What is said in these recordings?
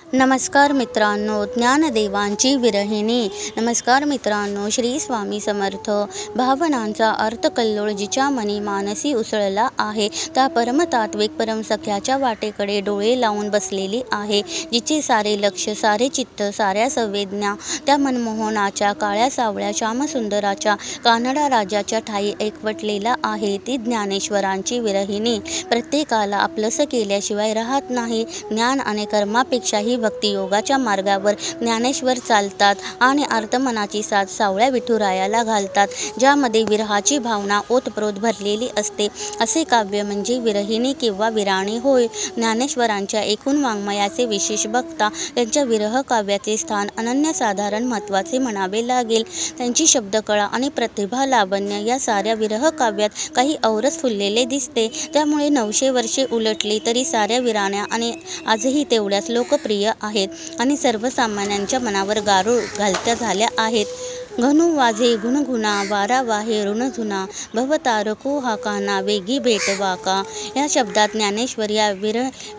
नमस्कार मित्रांनो, ज्ञानदेवांची विरहिणी. नमस्कार मित्रांनो, श्री स्वामी समर्थ. भावनांचा अर्थकल्लोळ जिच्या मनी मानसी उसळला आहे, त्या परमतात्विक परमसख्याच्या वाटेकडे डोळे लावून बसलेली आहे. जिचे सारे लक्ष, सारे चित्त, साऱ्या संवेदना त्या मनमोहनाच्या काळ्या सावळ्या श्यामसुंदराच्या कानडा राजाच्या ठायी एकवटलेला आहे, ती ज्ञानेश्वरांची विरहिणी. प्रत्येकाला आपलंसं केल्याशिवाय राहत नाही. ज्ञान आणि कर्मापेक्षाही भक्तियोगाच्या मार्गावर ज्ञानेश्वर चालतात आणि आर्तमनाची साथ सावळ्या विठुरायाला घालतात, ज्यामध्ये विरहाची भावना ओतप्रोत भरलेली असते. असे काव्य म्हणजे विरहिणी किंवा विराणी होय. ज्ञानेश्वरांच्या एकूण वाङ्मयाचे विशेष बघता त्यांच्या विरह काव्याचे स्थान अनन्यसाधारण महत्त्वाचे म्हणावे लागेल. त्यांची शब्दकळा आणि प्रतिभा लावण्य या साऱ्या विरह काव्यात काही औरच फुललेले दिसते. त्यामुळे 900 वर्षे उलटली तरी साऱ्या विराण्या आणि आजही तेवढ्याच लोकप्रिय आहेत आणि सर्वसामान्यांच्या मनावर गारूळ घालत्या झाल्या आहेत. घनु वाजे गुणगुणा, वारा वाहे ऋणधुना, भवतारको हा काना वेगी भेटवा का. या शब्दात ज्ञानेश्वर या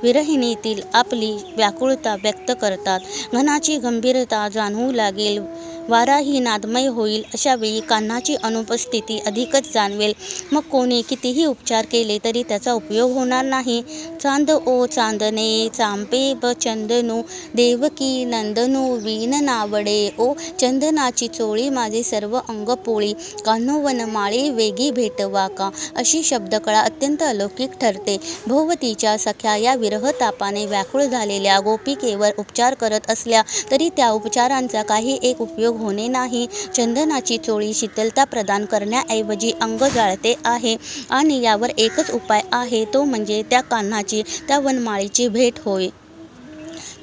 विरहिणीतील आपली व्याकुळता व्यक्त करतात. घनाची गंभीरता जाणवू लागेल, वाराही नादमय होईल. अशा वेळी कान्हाची अनुपस्थिती अधिकच जाणवेल. मग कोणी कितीही उपचार केले तरी त्याचा उपयोग होणार नाही. चांद ओ चांदणे चांपे ब चंदनू, देवकी नंदनू वीण नावडे ओ, चंदनाची चोळी माझे सर्व अंग पोळी, कान्हो वनमाळी वेगी भेटवा का. अशी शब्दकळा अत्यंत अलौकिक ठरते. भोवतीच्या सख्या या विरह तापाने व्याकुळ झालेल्या गोपिकेवर उपचार करत असल्या तरी त्या उपचारांचा काही एक उपयोग होणे नाही. चंदनाची चोळी शीतलता प्रदान करण्याऐवजी अंग जाळते आहे आणि यावर एकच उपाय आहे, तो म्हणजे त्या कान्हाची, त्या वनमाळीची भेट होय.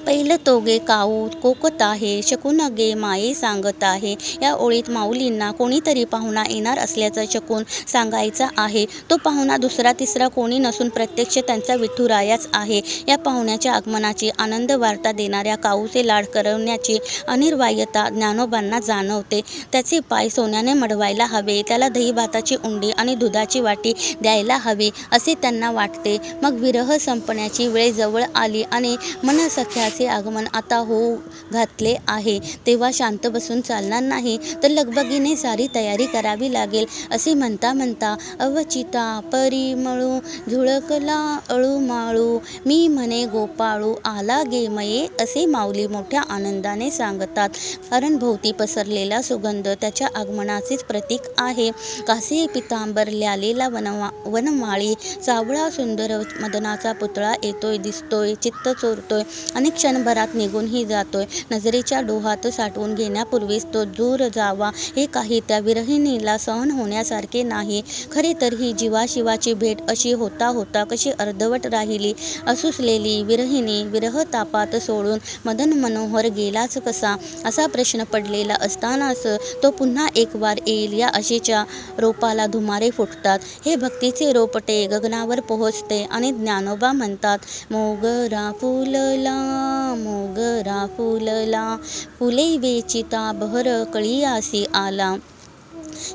पैल तोगे काऊ कोकत आहे, शकून गे माये सांगत आहे. या ओळीत माऊलींना कोणीतरी पाहुणा येणार असल्याचं शकून सांगायचा आहे. तो पाहुणा दुसरा तिसरा कोणी नसून प्रत्यक्ष त्यांचा विठुरायाच आहे. या पाहुण्याच्या आगमनाची आनंद वार्ता देणाऱ्या काऊचे लाड करवण्याची अनिर्वायता ज्ञानोबांना जाणवते. त्याचे पाय सोन्याने मढवायला हवे, त्याला दहीभाताची उंडी आणि दुधाची वाटी द्यायला हवी असे त्यांना वाटते. मग विरह संपण्याची वेळ जवळ आली आणि मनसख्याचे आगमन आता होऊ घातले आहे, तेव्हा शांत बसून चालणार नाही, तर लगबगीने सारी तयारी करावी लागेल. असे म्हणता म्हणता अवचिता परिमळू झुळकला अळूमाळू, मी म्हणे गोपाळू आला गे मये, असे माऊली मोठ्या आनंदाने सांगतात. कारण भोवती पसरलेला सुगंध त्याच्या आगमनाचेच प्रतीक आहे. कासे पितांबर ल्यालेला वनमाळी, सावळा सुंदर मदनाचा पुतळा येतोय, दिसतोय, चित्त चोरतोय आणि क्षणभरात निघूनही जातोय. नजरेच्या डोहात साठवून घेण्यापूर्वीच तो दूर जावा, हे काही त्या विरहिणीला सहन होण्यासारखे नाही. खरे तर ही जीवाशिवाची भेट अशी होता होता कशी अर्धवट राहिली. असुसलेली विरहिणी विरह तापात सोडून मदन मनोहर गेलाच कसा, असा प्रश्न पडलेला असतानाच तो पुन्हा एक वार येईल या आशेच्या रोपाला धुमारे फुटतात. हे भक्तीचे रोपटे गगनावर पोहोचते आणि ज्ञानोबा म्हणतात, मोगरा फुलला मोगरा फुलला, फुले वेचिता बहर कळीयासी आला.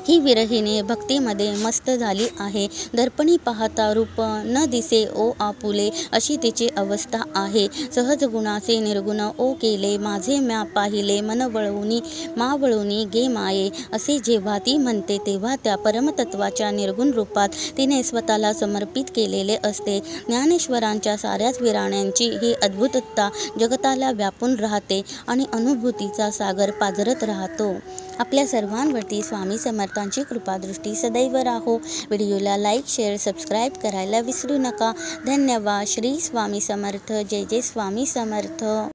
ही विरहिणी भक्तीमध्ये मस्त झाली आहे. दर्पणी पाहता रूप न दिसे ओ आपुले, अशी तिची अवस्था आहे. सहज गुणाचे निर्गुण ओ केले, माझे म्या पाहिले मन वळवुनी मावळुनी गे माये, असे जेव्हा ती म्हणते तेव्हा त्या परमतत्वाच्या निर्गुण रूपात तिने स्वतःला समर्पित केलेले असते. ज्ञानेश्वरांच्या साऱ्याच विराण्यांची ही अद्भुतता जगताला व्यापून राहते आणि अनुभूतीचा सागर पाझरत राहतो. आपल्या सर्वांवरती स्वामी समर्थांची कृपादृष्टी सदैव राहो. व्हिडिओला लाईक, शेअर, सबस्क्राईब करायला विसरू नका. धन्यवाद. श्री स्वामी समर्थ. जय जय स्वामी समर्थ.